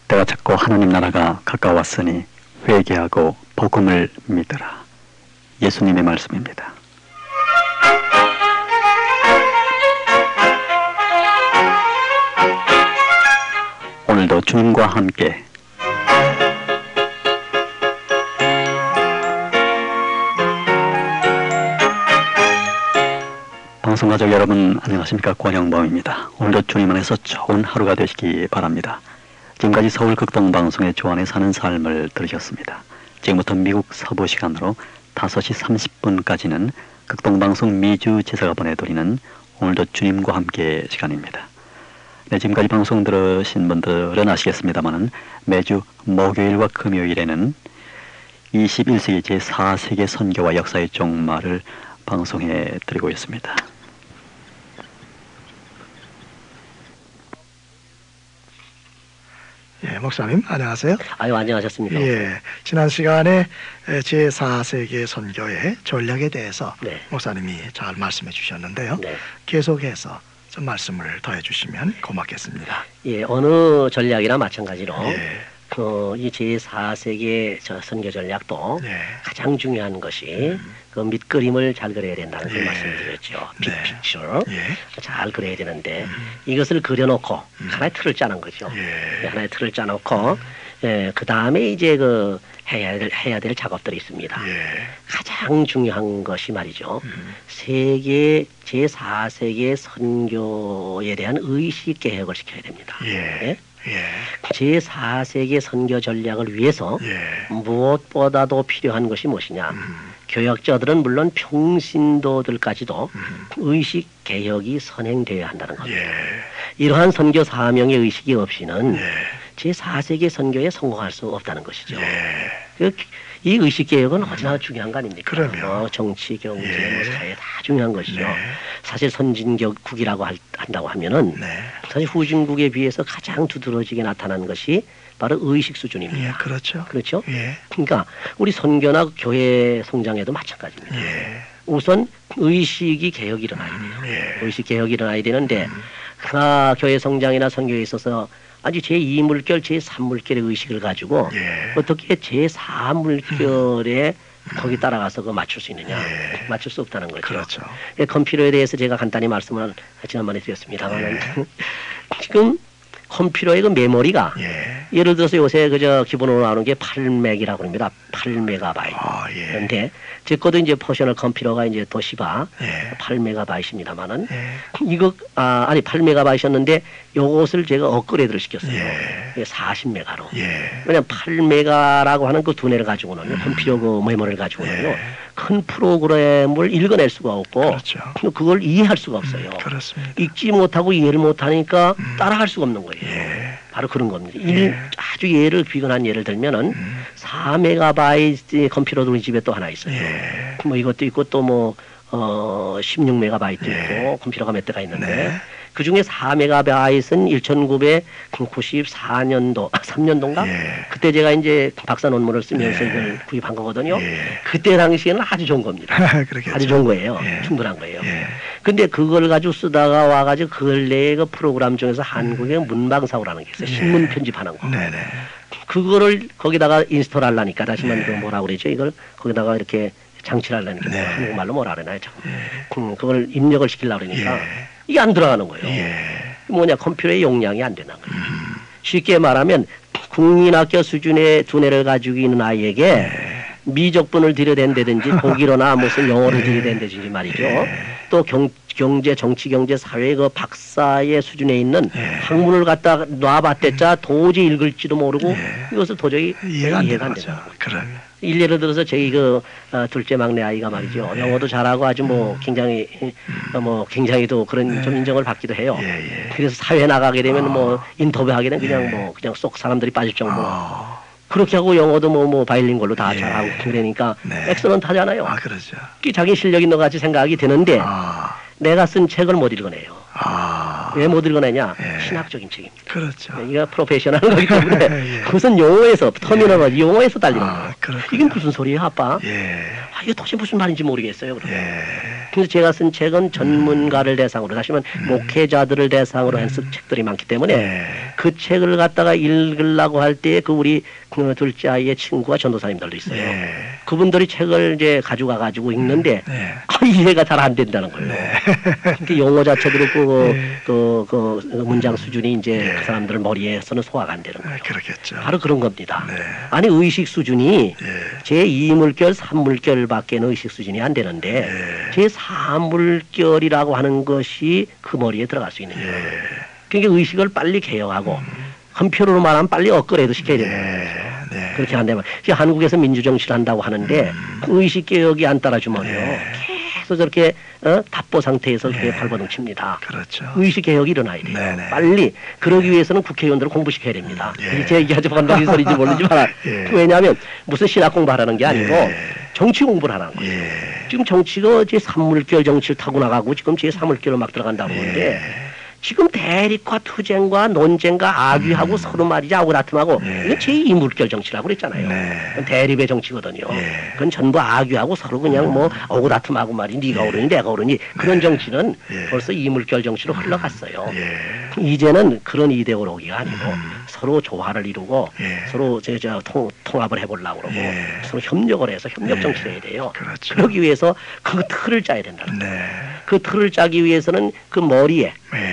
때가 찼고 하나님 나라가 가까웠으니 회개하고 복음을 믿으라. 예수님의 말씀입니다. 오늘도 주님과 함께 방송가족 여러분 안녕하십니까? 권영범입니다. 오늘도 주님 안에서 좋은 하루가 되시기 바랍니다. 지금까지 서울 극동방송의 주 안에 사는 삶을 들으셨습니다. 지금부터 미국 서부 시간으로 5시 30분까지는 극동방송 미주 제사가 보내드리는 오늘도 주님과 함께 시간입니다. 네, 지금까지 방송 들으신 분들은 아시겠습니다만 매주 목요일과 금요일에는 21세기 제4세계 선교와 역사의 종말을 방송해 드리고 있습니다. 예, 목사님 안녕하세요. 아유, 안녕하셨습니까? 예, 지난 시간에 제4세계 선교의 전략에 대해서 네. 목사님이 잘 말씀해 주셨는데요. 네. 계속해서 좀 말씀을 더해 주시면 고맙겠습니다. 예, 어느 전략이나 마찬가지로 예. 이 제4세계 선교 전략도 예. 가장 중요한 것이 그 밑그림을 잘 그려야 된다는 그 말씀을 드렸죠. 빅픽처 예. 잘 그려야 되는데 이것을 그려놓고 하나의 틀을 짜는 거죠. 예. 하나의 틀을 짜놓고 그 다음에 이제 그 해야 될 작업들이 있습니다. 예. 가장 중요한 것이 말이죠. 세계 제4세계 선교에 대한 의식 개혁을 시켜야 됩니다. 예. 예. 제4세계 선교 전략을 위해서 예. 무엇보다도 필요한 것이 무엇이냐. 교역자들은 물론 평신도들까지도 의식 개혁이 선행되어야 한다는 겁니다. 예. 이러한 선교 사명의 의식이 없이는 예. 제4세계 선교에 성공할 수 없다는 것이죠. 예. 이 의식 개혁은 어찌나 중요한 거 아닙니까? 그럼요. 정치, 경제, 예. 사회 다 중요한 것이죠. 네. 사실 선진국이라고 한다고 하면은 네. 사실 후진국에 비해서 가장 두드러지게 나타나는 것이 바로 의식 수준입니다. 예, 그렇죠. 그렇죠? 예. 그러니까 우리 선교나 교회 성장에도 마찬가지입니다. 예. 우선 의식이 개혁이 일어나야 돼요. 예. 의식 개혁이 일어나야 되는데 교회 성장이나 선교에 있어서 아주 제2물결, 제3물결의 의식을 가지고 예. 어떻게 제4물결에 거기 따라가서 그 맞출 수 있느냐. 예. 맞출 수 없다는 거죠. 그렇죠. 컴퓨터에 대해서 제가 간단히 말씀을 지난번에 드렸습니다만 지금 컴퓨터의 그 메모리가 예. 예를 들어서 요새 그저 기본으로 나오는 게 8맥이라고 합니다. 8메가바이트. 아, 예. 그런데 제 것도 이제 퍼셔널 컴퓨터가 이제 도시바 예. 8메가바이트입니다만은 예. 이거 아니 8메가바이트였는데 요것을 제가 업그레이드를 시켰어요. 예. 40메가로. 예. 왜냐면 8메가라고 하는 그 두뇌를 가지고는 컴퓨터 그 메모리를 가지고는요. 예. 큰 프로그램을 읽어낼 수가 없고 그렇죠. 그걸 이해할 수가 없어요. 그렇습니다. 읽지 못하고 이해를 못하니까 따라갈 수가 없는 거예요. 예. 바로 그런 겁니다. 예. 아주 비근한 예를 들면은 4메가바이트 컴퓨터도 우리 집에 또 하나 있어요. 예. 뭐 이것도 있고 또 뭐 16메가바이트 예. 있고 컴퓨터가 몇 대가 있는데 네. 그 중에 4메가바이트는 1994년도 3년도인가? 예. 그때 제가 이제 박사 논문을 쓰면서 예. 이걸 구입한 거거든요. 예. 그때 당시에는 아주 좋은 겁니다. 그렇겠죠. 아주 좋은 거예요. 예. 충분한 거예요. 예. 근데 그걸 가지고 쓰다가 와가지고 근래의 그 프로그램 중에서 한국의 문방사고라는 게 있어요. 신문 편집하는 거. 네네. 그거를 거기다가 인스톨 하려니까 다시만 그 뭐라 그러죠? 이걸 거기다가 이렇게 장치를 하려니까 네. 한국말로 뭐라 그러나요? 그걸 입력을 시키려고 그러니까 예. 이게 안 들어가는 거예요. 예. 뭐냐, 컴퓨터의 용량이 안 되는 거예요. 쉽게 말하면 국민학교 수준의 두뇌를 가지고 있는 아이에게 미적분을 들여댄다든지 독일어나 무슨 영어를 들여댄다든지 말이죠. 또 경제, 정치, 경제, 사회 그 박사의 수준에 있는 학문을 갖다 놔봤댔자 도저히 읽을지도 모르고 이것을 도저히 이해가 안 되는 되는 거죠. 거예요. 그러면. 일례를 들어서 저희 그 둘째 막내 아이가 말이죠. 영어도 잘하고 아주 뭐 굉장히 굉장히도 그런 좀 인정을 받기도 해요. 예, 예. 그래서 사회 나가게 되면 뭐 인터뷰하게 되면 그냥 쏙 사람들이 빠질 정도로 그렇게 하고 영어도 뭐 바일링걸로 다 예. 잘하고 그러니까 네. 엑셀런트 하잖아요. 아, 그렇죠. 자기 실력 있는 것 같이 생각이 드는데 아. 내가 쓴 책을 못 읽어내요. 아. 왜 못 읽어내냐? 예. 신학적인 책입니다. 그렇죠. 이거 프로페셔널 거기 때문에 예. 그것은 용어에서 터미널로지 용어에서 달리는 거예요. 그렇구나. 이게 무슨 소리예요, 아빠? 예. 이게 도대체 무슨 말인지 모르겠어요. 그러면. 예. 그래서 제가 쓴 책은 전문가를 대상으로, 다시 말하면 목회자들을 대상으로 한 책들이 많기 때문에 예. 그 책을 갖다가 읽으려고 할 때 그 우리 그 둘째 아이의 친구가 전도사님들도 있어요. 예. 그분들이 책을 이제 가져가 가지고 읽는데 네. 이해가 잘 안 된다는 거예요. 그 용어 자체도 그 문장 수준이 이제 그 사람들 머리에서는 소화가 안 되는 거예요. 그렇겠죠. 바로 그런 겁니다. 네. 아니 의식 수준이 예. 제 2물결, 3물결밖에는 의식 수준이 안 되는데 예. 제 4물결이라고 하는 것이 그 머리에 들어갈 수 있는 거예요. 그러니까 의식을 빨리 개혁하고 한편으로 말하면 빨리 업그레이드 시켜야 된다는 거죠. 네. 그렇게 안 되면 한국에서 민주정치를 한다고 하는데 그 의식 개혁이 안 따라주면요 계속 저렇게 답보 상태에서 그렇게 발버둥 칩니다. 그렇죠. 의식 개혁이 일어나야 돼요. 네네. 빨리. 그러기 위해서는 국회의원들을 공부시켜야 됩니다. 예. 제 얘기하지 번다는 소리인지 모르지만 예. 왜냐하면 무슨 신학 공부하라는 게 아니고 예. 정치 공부를 하라는 거예요. 예. 지금 정치가 제 3물결 정치를 타고 나가고 지금 제 3물결로 막 들어간다고 하는데 지금 대립과 투쟁과 논쟁과 악의하고 서로 말이지 하고 다툼하고 이건 제2물결 정치라고 그랬잖아요. 그건 대립의 정치거든요. 그건 전부 악의하고 서로 그냥 뭐 오고 다툼하고 말이 네가 옳으니 내가 옳으니 그런 정치는 벌써 2물결 정치로 흘러갔어요. 이제는 그런 이데올로기가 아니고 서로 조화를 이루고 서로 통합을 해보려고 그러고 서로 협력을 해서 협력 정치를 해야 돼요. 그렇죠. 그러기 위해서 그 틀을 짜야 된다는 거예요. 네. 그 틀을 짜기 위해서는 그 머리에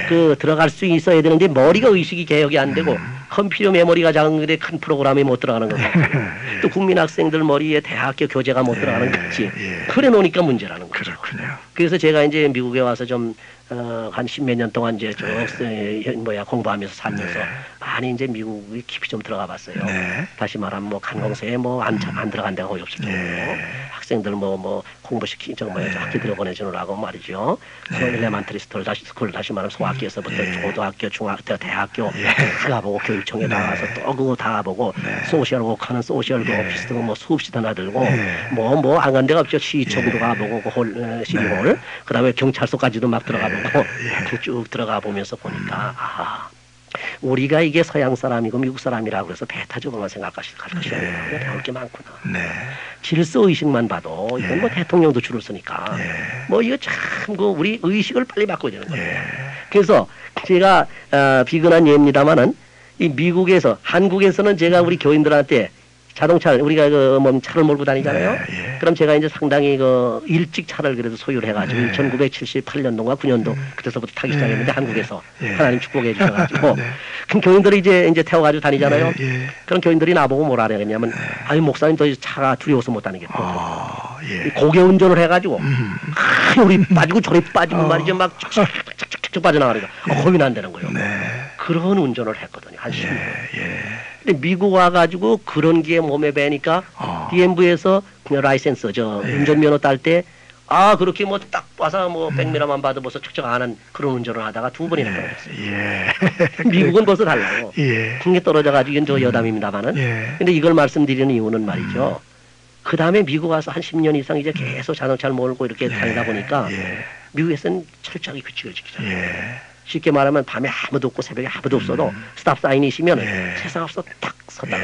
그 들어갈 수 있어야 되는데 머리가 의식이 개혁이 안 되고 컴퓨터 메모리가 작은데 큰 프로그램이 못 들어가는 거고 또 국민 학생들 머리에 대학교 교재가 못 들어가는 거지. 그래 놓으니까 문제라는 거죠. 그렇군요. 그래서 제가 이제 미국에 와서 좀 한 십몇 년 동안 이제 쭉 공부하면서 살면서 많이 이제 미국에 깊이 좀 들어가 봤어요. 다시 말하면 뭐 간공서에 뭐 안 들어간 데가 거의 없을 정도로 학생들 뭐 공부시키 학교 들어보내주느라고 말이죠. 엘레멘터리 스쿨 다시 말하면 소학교에서부터 고등학교, 중학교, 대학교 다 가보고 교육청에 나가서 또 그거 다 가보고 소셜 워크하는 소셜 그 오피스도 뭐 수업시도 나들고 뭐 안 간 데가 없죠. 시청도 가보고 그 시리홀 그다음에 경찰서까지도 막 들어가보고 쭉 들어가 보면서 보니까 우리가 이게 서양 사람이고 미국 사람이라고 해서 배타적으로만 생각할 것이 아니라 배울 게 많구나. 질서 의식만 봐도 이건 뭐 대통령도 줄을 서니까 뭐 이거 참 그 우리 의식을 빨리 바꿔야 되는 거예요. 그래서 제가 비근한 예입니다마는 이 미국에서 한국에서는 제가 우리 교인들한테 자동차 우리가 차를 몰고 다니잖아요. 그럼 제가 이제 상당히 일찍 차를 그래도 소유를 해가지고 1978년도인가 9년도 그때서부터 타기 시작했는데 한국에서 하나님 축복해 주셔가지고 그럼 교인들이 이제 태워가지고 다니잖아요. 그럼 교인들이 나보고 뭐라 그러냐면 아유 목사님 더 차가 두려워서 못 다니겠고 고개 운전을 해가지고 우리 빠지고 저리 빠지고 말이죠 막 쭉 빠져나가니까 겁이 난다는 거예요. 그런 운전을 했거든요. 한 10년. 근데 미국 와가지고 그런 게 몸에 배니까 DMV에서 그냥 라이센스 운전면허 딸 때 그렇게 뭐 딱 와서 백미러만 봐도 벌써 척척 안 한 그런 운전을 하다가 2번이나 떨어졌어요. 미국은 벌써 달라요. 국내 떨어져가지고 이건 저 여담입니다만은. 근데 이걸 말씀드리는 이유는 말이죠. 그 다음에 미국 와서 한 10년 이상 이제 계속 자동차를 몰고 이렇게 다니다 보니까 미국에서는 철저하게 규칙을 지키잖아요. 쉽게 말하면 밤에 아무도 없고 새벽에 아무도 없어도 스탑 사인이 있으면 세상 앞서 딱 섰다가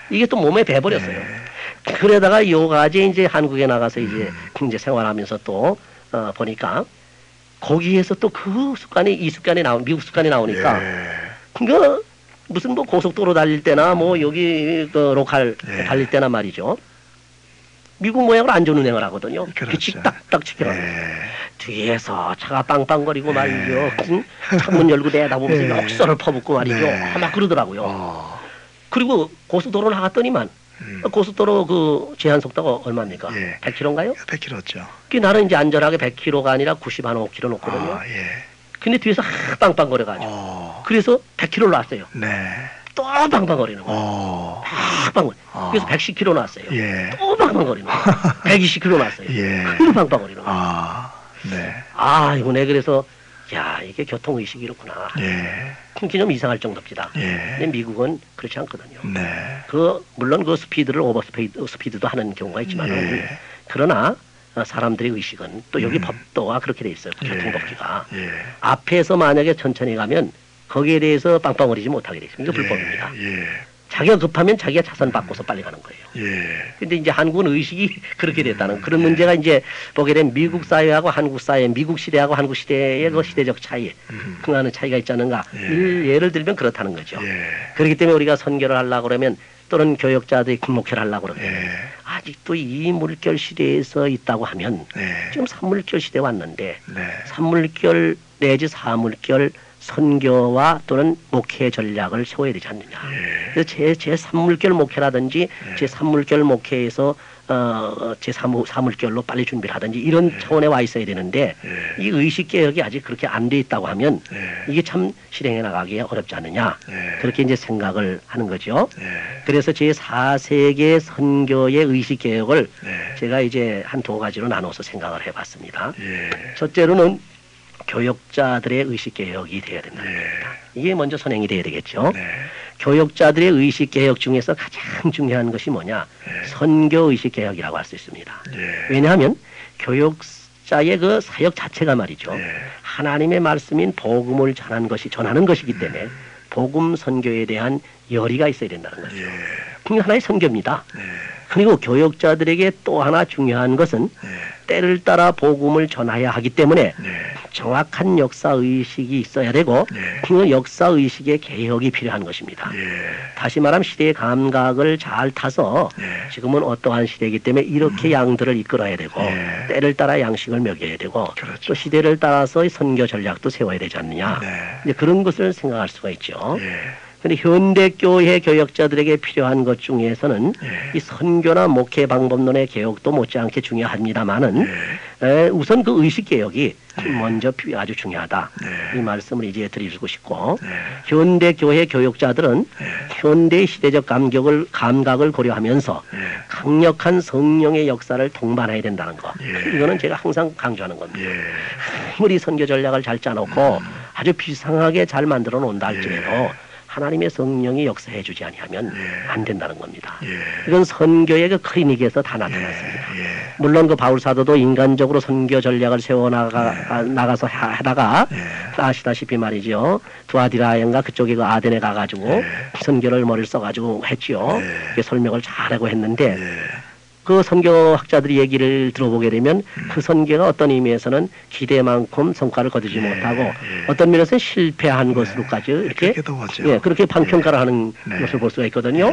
이게 또 몸에 배버렸어요. 그러다가 요가지 이제 한국에 나가서 이제 생활하면서 또 보니까 거기에서 또 그 습관이 이 습관이 미국 습관이 나오니까 그러니까 무슨 뭐 고속도로 달릴 때나 뭐 여기 로컬 달릴 때나 말이죠. 미국 모양으로 안전운행을 하거든요. 규칙 딱딱 지켜가면서. 뒤에서 차가 빵빵거리고 말이죠. 창문 열고 내다보면서 욕설을 퍼붓고 말이죠. 막 그러더라고요. 그리고 고속도로 나갔더니만 고속도로 그 제한 속도가 얼마입니까? 100km인가요? 100km죠. 그 나는 이제 안전하게 100km가 아니라 90 한 5km 놓거든요. 근데 뒤에서 빵빵거려가지고. 그래서 100km를 놨어요. 또 빵빵거리는 거예요. 빵빵거리. 그래서 110km 놨어요. 또 빵빵거리는 거예요. 120km 놨어요. 또 빵빵거리는 거예요. 이거 내 그래서 야 이게 교통의식이 이렇구나. 그게 좀 이상할 정도입니다. 근데 미국은 그렇지 않거든요. 물론 그 스피드를 스피드도 하는 경우가 있지만 그러나 사람들의 의식은 또 여기 법도가 그렇게 돼 있어요. 교통법규가. 앞에서 만약에 천천히 가면 거기에 대해서 빵빵거리지 못하게 돼 있습니다. 이거 불법입니다. 자기가 급하면 자기가 차선 바꿔서 빨리 가는 거예요. 예. 근데 이제 한국은 의식이 그렇게 됐다는 그런 문제가 이제 보게 되면 미국 사회하고 한국 사회, 미국 시대하고 한국 시대의 그 시대적 차이, 그하는 차이가 있지 않는가. 예를 들면 그렇다는 거죠. 예. 그렇기 때문에 우리가 선교를 하려고 그러면 또는 교역자들이 목회를 하려고 그러면 예. 아직도 이 물결 시대에서 있다고 하면 네. 지금 산물결 시대에 왔는데 네. 산물결 내지 사물결 선교와 또는 목회 전략을 세워야 되지 않느냐. 예. 그래서 제 산물결 목회라든지 제 산물결 목회에서 제 사물결로 빨리 준비를 하든지 이런 차원에 와 있어야 되는데 이 의식 개혁이 아직 그렇게 안 돼 있다고 하면 이게 참 실행해 나가기 어렵지 않느냐. 그렇게 이제 생각을 하는 거죠. 그래서 제 4세계 선교의 의식 개혁을 제가 이제 한 두 가지로 나눠서 생각을 해봤습니다. 첫째로는 교역자들의 의식 개혁이 돼야 된다는 겁니다. 이게 먼저 선행이 돼야 되겠죠. 교역자들의 의식 개혁 중에서 가장 중요한 것이 뭐냐? 선교 의식 개혁이라고 할 수 있습니다. 왜냐하면 교역자의 그 사역 자체가 말이죠. 하나님의 말씀인 복음을 전하는 것이기 때문에 복음 선교에 대한 열의가 있어야 된다는 거죠. 그게 하나의 선교입니다. 그리고 교역자들에게 또 하나 중요한 것은 때를 따라 복음을 전해야 하기 때문에 정확한 역사의식이 있어야 되고 그 역사의식의 개혁이 필요한 것입니다. 다시 말하면 시대의 감각을 잘 타서 지금은 어떠한 시대이기 때문에 이렇게 양들을 이끌어야 되고 때를 따라 양식을 먹여야 되고 또 시대를 따라서 선교 전략도 세워야 되지 않느냐. 이제 그런 것을 생각할 수가 있죠. 근데 현대교회 교역자들에게 필요한 것 중에서는 이 선교나 목회 방법론의 개혁도 못지않게 중요합니다만은 우선 그 의식 개혁이 먼저 아주 중요하다. 이 말씀을 이제 드리고 싶고 현대교회 교역자들은 현대의 시대적 감각을 고려하면서 강력한 성령의 역사를 동반해야 된다는 것. 이거는 제가 항상 강조하는 겁니다. 아무리 선교 전략을 잘 짜놓고 아주 비상하게 잘 만들어 놓는다 할지라도 하나님의 성령이 역사해 주지 아니하면 안 된다는 겁니다. 이건 선교의 그 클리닉에서 다 나타났습니다. 물론 그 바울 사도도 인간적으로 선교 전략을 세워 나가서 하다가 아시다시피 말이죠. 두아디라인가 그쪽에 그 아덴에 가가지고 선교를 머리를 써가지고 했지요. 설명을 잘하고 했는데 그 선교학자들이 얘기를 들어보게 되면 그 선교가 어떤 의미에서는 기대만큼 성과를 거두지 못하고 어떤 면에서는 실패한 것으로까지 이렇게 그렇게 방평가를 하는 것을 볼 수가 있거든요.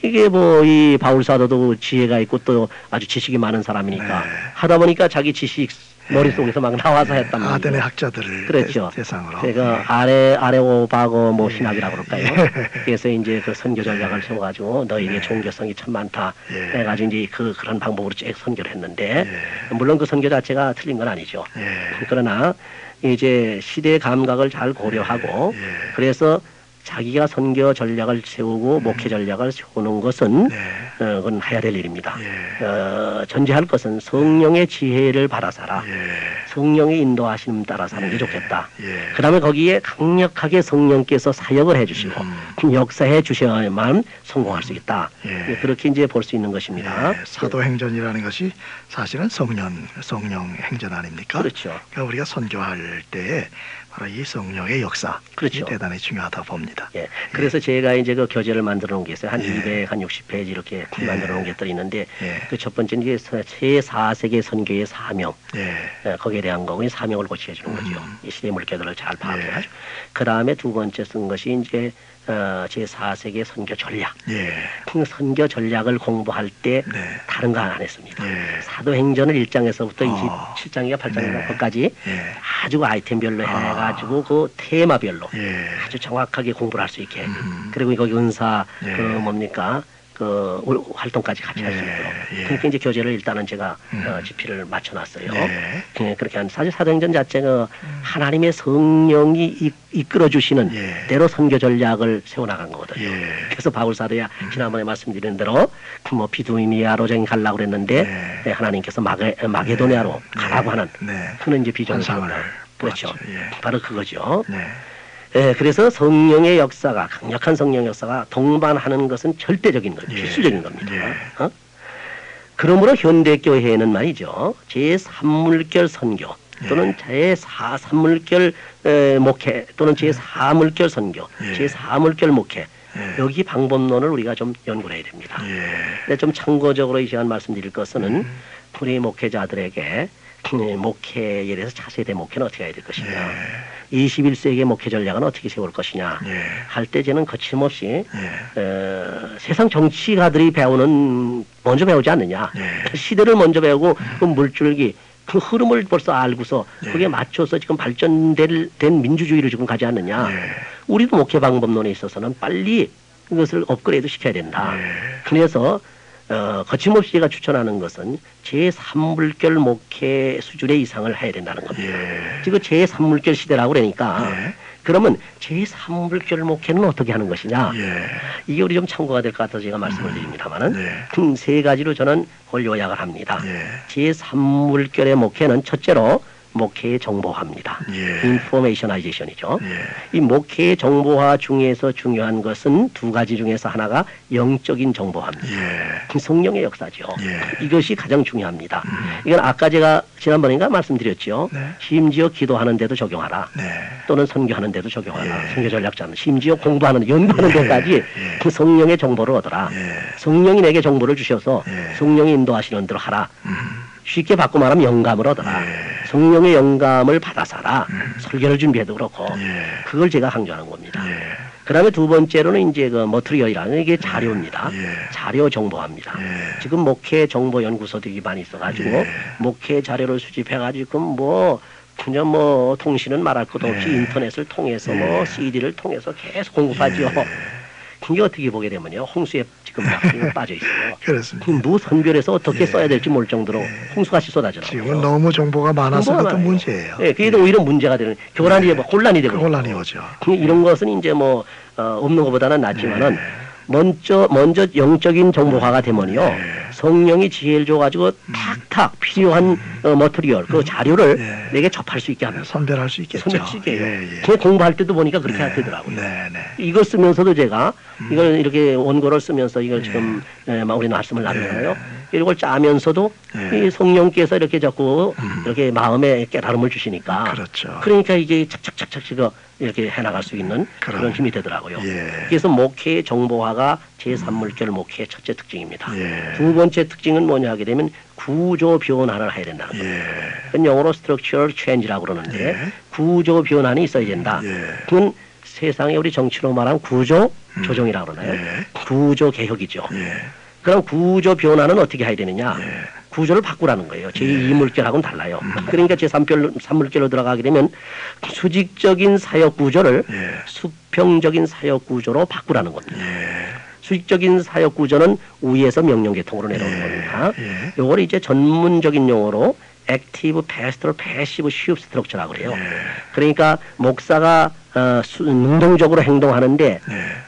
이게 뭐 이 바울 사도도 지혜가 있고 또 아주 지식이 많은 사람이니까 하다 보니까 자기 지식 머릿속에서 막 나와서 했단 말이에요. 아덴의 학자들을 그렇죠. 대상으로. 제가 아레오바고 뭐 신학이라고 그럴까요? 그래서 이제 그 선교 전략을 세워가지고 너희의 종교성이 참 많다. 해가지고 이제 그런 방법으로 쭉 선교를 했는데 물론 그 선교 자체가 틀린 건 아니죠. 그러나 이제 시대의 감각을 잘 고려하고 그래서 자기가 선교 전략을 세우고 목회 전략을 세우는 것은 그건 해야 될 일입니다. 전제할 것은 성령의 지혜를 받아서라. 성령의 인도하심을 따라서 하는 게 좋겠다. 그 다음에 거기에 강력하게 성령께서 사역을 해주시고 역사해 주셔야만 성공할 수 있다. 그렇게 이제 볼 수 있는 것입니다. 사도행전이라는 것이 사실은 성령 행전 아닙니까? 그렇죠. 그러니까 우리가 선교할 때에 바로 이 성령의 역사 그렇죠. 대단히 중요하다 봅니다. 그래서 제가 이제 그 교재를 만들어 놓은 게 있어요. 한 260페이지 이렇게 만들어 놓은 게 또 있는데 그 첫 번째는 이제 제4세계 선교의 사명 거기에 대한 거고 사명을 고치해 주는 거죠. 이 시대 물결들을 잘 파악해가지고 그 다음에 두 번째 쓴 것이 이제 제4세계 선교 전략. 그 선교 전략을 공부할 때 다른 거 안 했습니다. 사도행전을 1장에서부터 27장인가 8장인가 거기까지 아주 아이템별로 해가지고 그 테마별로 아주 정확하게 공부를 할 수 있게 그리고 거기 은사 그 뭡니까 그 활동까지 같이 할 수 있도록 그러니까 이제 교재를 일단은 제가 집필을 맞춰놨어요. 그렇게 한 사실 사도행전 자체가 하나님의 성령이 이끌어 주시는 대로 선교 전략을 세워나간 거거든요. 그래서 바울 사도야 지난번에 말씀드린 대로 뭐 비두니아로 저기 가려고 그랬는데 하나님께서 마게도니아로 가라고 하는 그런 이제 비전을 그렇죠. 바로 그거죠. 그래서 성령의 역사가 강력한 성령 역사가 동반하는 것은 절대적인 거죠. 필수적인 겁니다. 그러므로 현대교회는 말이죠. 제3물결 선교 또는 제4물결 목회 또는 제4물결 선교 제4물결 목회 여기 방법론을 우리가 좀 연구를 해야 됩니다. 근데 좀 참고적으로 이 시간 말씀드릴 것은 우리 목회자들에게 목회에 대해서 차세대 목회는 어떻게 해야 될 것이냐, 21세기의 목회 전략은 어떻게 세울 것이냐 할 때 저는 거침없이 세상 정치가들이 배우는 먼저 배우지 않느냐, 시대를 먼저 배우고 그 물줄기 그 흐름을 벌써 알고서 거기에 맞춰서 지금 발전된 민주주의를 지금 가지 않느냐. 우리도 목회 방법론에 있어서는 빨리 이것을 업그레이드 시켜야 된다. 그래서 거침없이 제가 추천하는 것은 제3물결 목회 수준의 이상을 해야 된다는 겁니다. 지금 제3물결 시대라고 그러니까 그러면 제3물결 목회는 어떻게 하는 것이냐. 이게 우리 좀 참고가 될 것 같아서 제가 말씀을 드립니다만은 세 가지로 저는 그걸 요약을 합니다. 제3물결의 목회는 첫째로 목회의 정보화입니다. 인포메이셔나이제이션이죠. 이 목회의 정보화 중에서 중요한 것은 두 가지 중에서 하나가 영적인 정보화입니다. 성령의 역사죠. 이것이 가장 중요합니다. 이건 아까 제가 지난번인가 말씀드렸죠. 심지어 기도하는 데도 적용하라. 또는 선교하는 데도 적용하라. 선교 전략자는 심지어 공부하는 연구하는 데까지 그 성령의 정보를 얻어라. 성령이 내게 정보를 주셔서 성령이 인도하시는 대로 하라. 쉽게 바꿔 말하면 영감을 얻어라. 성령의 영감을 받아서 하라. 설교를 준비해도 그렇고 그걸 제가 강조하는 겁니다. 그 다음에 두 번째로는 이제 그 머트리얼이라는 이게 자료입니다. 자료 정보화입니다. 지금 목회 정보 연구소들이 많이 있어가지고 목회 자료를 수집해가지고 뭐 그냥 뭐 통신은 말할 것도 없이 인터넷을 통해서 뭐 CD를 통해서 계속 공급하죠. 이게 어떻게 보게 되면요, 홍수에 지금 막 빠져 있어요. 그렇습니다. 무선별에서 어떻게 써야 될지 모를 정도로 홍수같이 쏟아져요. 지금은 너무 정보가 많아서 그것도 문제예요. 그게 오히려 문제가 되는, 교란이 혼란이 되고 혼란이 오죠. 이런 것은 이제 뭐 없는 것보다는 낫지만은 먼저 영적인 정보화가 되면요, 성령이 지혜를 줘가지고 탁탁 필요한 머트리얼, 그 자료를 내게 접할 수 있게 합니다. 선별할 수 있겠죠. 선별할 수 있게 해요. 제가 공부할 때도 보니까 그렇게 되더라고요. 이걸 쓰면서도 제가 이걸 이렇게 원고를 쓰면서 이걸 지금 우리 말씀을 나누잖아요. 이걸 짜면서도 이 성령께서 이렇게 자꾸 이렇게 마음에 깨달음을 주시니까, 그렇죠. 그러니까 이게 착착착착 지금 이렇게 해나갈 수 있는 그런 힘이 되더라고요. 그래서 목회의 정보화가 제3물결 목회의 첫째 특징입니다. 두 번째 특징은 뭐냐 하게 되면 구조 변화를 해야 된다는 겁니다. 그건 영어로 structural change라고 그러는데 구조 변환이 있어야 된다. 그건 세상에 우리 정치로 말하면 구조 조정이라고 그러나요? 구조 개혁이죠. 그럼 구조 변화는 어떻게 해야 되느냐? 구조를 바꾸라는 거예요. 제2물결하고는 달라요. 그러니까 제3물결로 들어가게 되면 수직적인 사역 구조를 수평적인 사역 구조로 바꾸라는 겁니다. 수직적인 사역 구조는 위에서 명령 계통으로 내려오는 겁니다. 요걸 이제 전문적인 용어로 액티브, 패스토럴, 패시브, 쉬프 스트럭처라고 그래요. 그러니까 목사가 능동적으로 행동하는데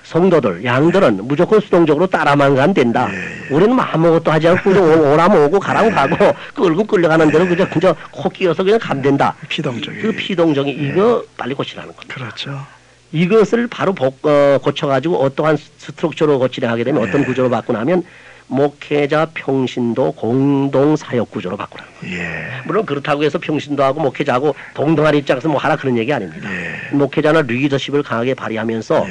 성도들, 양들은 무조건 수동적으로 따라만 가면 된다. 우리는 뭐 아무것도 하지 않고 오라면 오고 가라면 가고 끌고 끌려가는 대로 그저 코 끼어서 그냥 가면 된다. 피동적인. 그 피동적인 이거 빨리 고치라는 겁니다. 그렇죠. 이것을 바로 고쳐가지고 어떠한 스트럭처로 고치려 되면 어떤 구조로 바꾸냐면 목회자 평신도 공동 사역 구조로 바꾸라는 거예요. 물론 그렇다고 해서 평신도하고 목회자하고 동등한 입장에서 뭐 하라 그런 얘기 아닙니다. 목회자는 리더십을 강하게 발휘하면서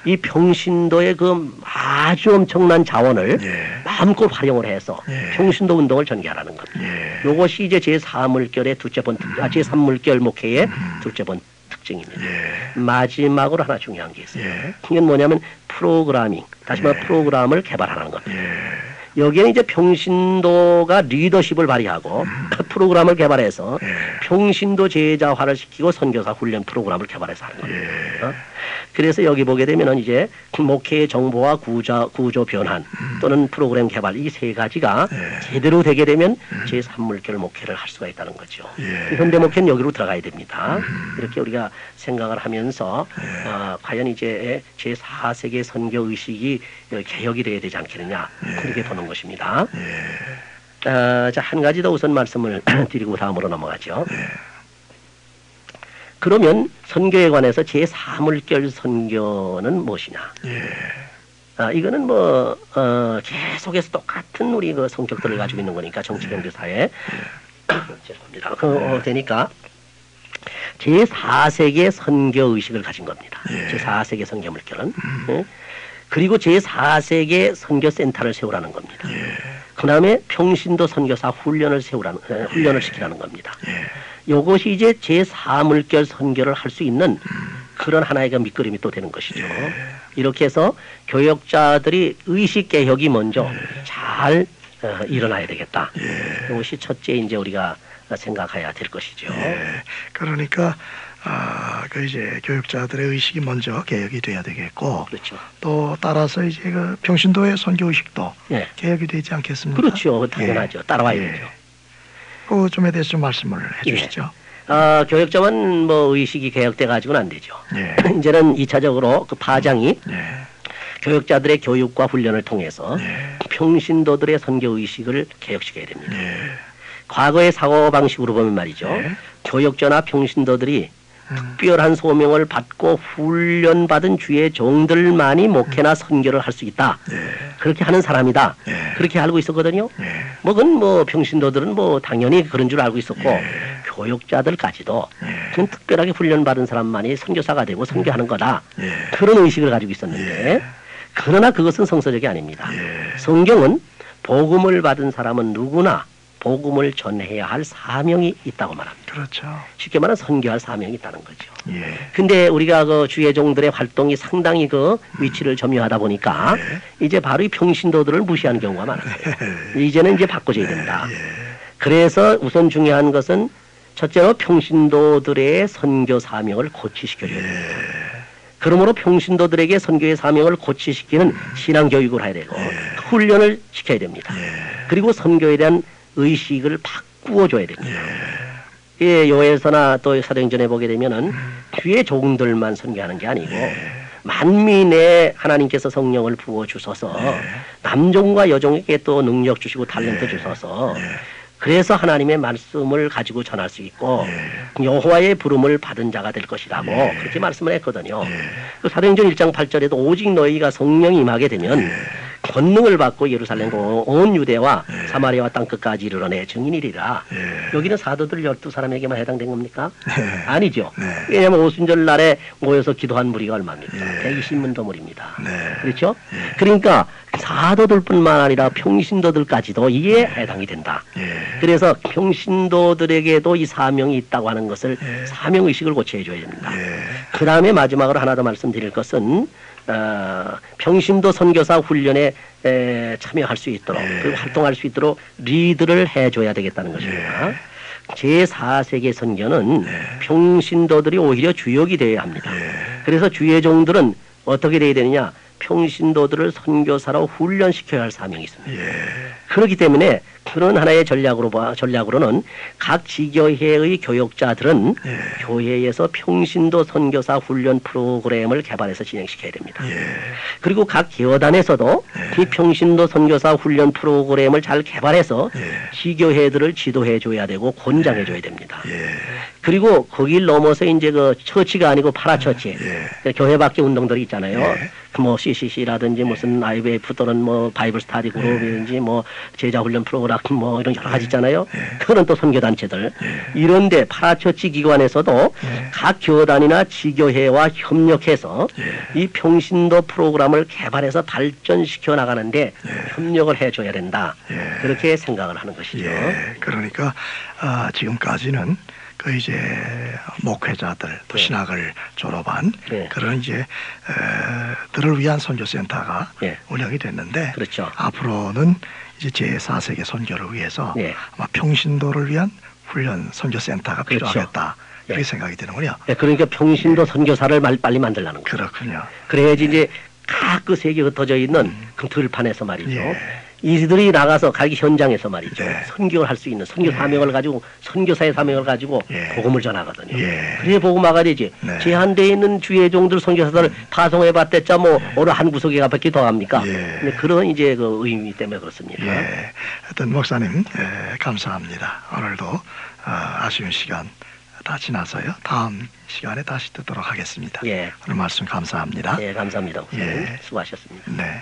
이 평신도의 그 아주 엄청난 자원을 마음껏 활용을 해서 평신도 운동을 전개하라는 겁니다. 이것이 이제 제4물결의 제3물결 목회의 둘째 번 특징입니다. 마지막으로 하나 중요한 게 있어요. 그게 뭐냐면 프로그래밍, 다시 말해 프로그램을 개발하는 겁니다. 여기에는 이제 평신도가 리더십을 발휘하고 프로그램을 개발해서 평신도 제자화를 시키고 선교사 훈련 프로그램을 개발해서 하는 겁니다. 그래서 여기 보게 되면은 이제 목회의 정보와 구조 변환 또는 프로그램 개발 이 세 가지가 제대로 되게 되면 제3물결 목회를 할 수가 있다는 거죠. 현대 목회는 여기로 들어가야 됩니다. 이렇게 우리가 생각을 하면서 과연 이제 제4세계 선교 의식이 개혁이 돼야 되지 않겠느냐 그렇게 보는 것입니다. 자, 한 가지 더 우선 말씀을 드리고 다음으로 넘어가죠. 그러면 선교에 관해서 제4물결 선교는 무엇이냐? 이거는 뭐 계속해서 똑같은 우리 그 성격들을 가지고 있는 거니까 정치경제 사회 죄송합니다. 되니까 제4세계 선교 의식을 가진 겁니다. 제4세계 선교 물결은 그리고 제4세계 선교센터를 세우라는 겁니다. 예. 그 다음에 평신도 선교사 훈련을 훈련을 시키라는 겁니다. 요것이 이제 제4물결 선교를 할 수 있는 그런 하나의 그 밑그림이 또 되는 것이죠. 이렇게 해서 교역자들이 의식 개혁이 먼저 잘 일어나야 되겠다. 이것이 첫째 이제 우리가 생각해야 될 것이죠. 그러니까 그 이제 교육자들의 의식이 먼저 개혁이 돼야 되겠고, 그렇죠. 또 따라서 이제 그 평신도의 선교 의식도 예. 개혁이 되지 않겠습니까? 그렇죠. 당연하죠. 따라와야 예. 되죠. 그 점에 대해서 좀 말씀을 해주시죠. 교역자만 뭐 의식이 개혁돼 가지고는 안 되죠. 예. 이제는 2차적으로 그 파장이 예. 교역자들의 교육과 훈련을 통해서 예. 평신도들의 선교 의식을 개혁시켜야 됩니다. 예. 과거의 사고 방식으로 보면 말이죠. 예. 교역자나 평신도들이 특별한 소명을 받고 훈련받은 주의 종들만이 목회나 선교를 할 수 있다. 그렇게 하는 사람이다. 그렇게 알고 있었거든요. 뭐 그건 뭐 평신도들은 뭐 당연히 그런 줄 알고 있었고 교역자들까지도 그건 특별하게 훈련받은 사람만이 선교사가 되고 선교하는 거다. 그런 의식을 가지고 있었는데 그러나 그것은 성서적이 아닙니다. 성경은 복음을 받은 사람은 누구나 복음을 전해야 할 사명이 있다고 말합니다. 그렇죠. 쉽게 말하면 선교할 사명이 있다는 거죠. 예. 근데 우리가 그 주의 종들의 활동이 상당히 그 위치를 점유하다 보니까 이제 바로 이 평신도들을 무시하는 경우가 많아요. 이제는 이제 바꿔줘야 된다. 그래서 우선 중요한 것은 첫째로 평신도들의 선교 사명을 고취시켜줘야 됩니다. 그러므로 평신도들에게 선교의 사명을 고취시키는 신앙 교육을 해야 되고 훈련을 시켜야 됩니다. 그리고 선교에 대한 의식을 바꾸어 줘야 됩니다. 예, 요에서나 또 사도행전에 보게 되면은 주의 종들만 선교하는 게 아니고 만민의 하나님께서 성령을 부어 주셔서 남종과 여종에게 또 능력 주시고 탤런트 주셔서 그래서 하나님의 말씀을 가지고 전할 수 있고 여호와의 부름을 받은 자가 될 것이라고 그렇게 말씀을 했거든요. 그 사도행전 1장 8절에도 오직 너희가 성령이 임하게 되면 권능을 받고 예루살렘 온 유대와 사마리아와 땅끝까지 이르러 내 증인이리라. 여기는 사도들 12사람에게만 해당된 겁니까? 아니죠. 왜냐하면 오순절 날에 모여서 기도한 무리가 얼마입니까? 120문도물입니다. 그렇죠? 그러니까 사도들뿐만 아니라 평신도들까지도 이에 해당이 된다. 그래서 평신도들에게도 이 사명이 있다고 하는 것을 사명의식을 고쳐야 줘야 됩니다. 그 다음에 마지막으로 하나 더 말씀드릴 것은 평신도 선교사 훈련에 참여할 수 있도록 그리고 활동할 수 있도록 리드를 해줘야 되겠다는 것입니다. 제4세계 선교는 평신도들이 오히려 주역이 되어야 합니다. 그래서 주의 종들은 어떻게 되어야 되느냐? 평신도들을 선교사로 훈련시켜야 할 사명이 있습니다. 그렇기 때문에 그런 하나의 전략으로는 각 지교회의 교역자들은 교회에서 평신도 선교사 훈련 프로그램을 개발해서 진행시켜야 됩니다. 그리고 각 교단에서도 이 평신도 선교사 훈련 프로그램을 잘 개발해서 지교회들을 지도해 줘야 되고 권장해 줘야 됩니다. 그리고 거길 넘어서 이제 그 처치가 아니고 파라처치, 교회 밖에 운동들이 있잖아요. 뭐 CCC라든지 무슨 IVF 또는 뭐 바이블 스타디 그룹이든지 뭐 제자 훈련 프로그램 뭐 이런 여러 가지 있잖아요. 그런 또 선교 단체들 이런데 파라처치 기관에서도 각 교단이나 지교회와 협력해서 이 평신도 프로그램을 개발해서 발전시켜 나가는데 협력을 해줘야 된다. 그렇게 생각을 하는 것이죠. 그러니까 지금까지는 그 이제 목회자들 또 신학을 졸업한 그런 이제 들을 위한 선교센터가 운영이 됐는데 그렇죠. 앞으로는 이제 제4세계 선교를 위해서 아마 평신도를 위한 훈련 선교센터가 필요하겠다. 이렇게 생각이 드는군요. 그러니까 평신도 선교사를 빨리 만들라는 거죠. 그렇군요. 그래야지 이제 각 그 세계에 흩어져 있는 그 들판에서 말이죠. 이들이 나가서 각 현장에서 말이죠. 선교를 할 수 있는 선교 사명을 가지고 선교사의 사명을 가지고 복음을 전하거든요. 그래 복음화가 되지. 제한되어 있는 주의 종들 선교사들을 파송해 봤댔자 뭐 어느 한 구석에 가밖에 더 합니까? 그런 이제 그 의미 때문에 그렇습니다. 하여튼 목사님 감사합니다. 오늘도 아쉬운 시간 다 지나서요. 다음 시간에 다시 듣도록 하겠습니다. 오늘 말씀 감사합니다. 감사합니다. 수고하셨습니다. 네.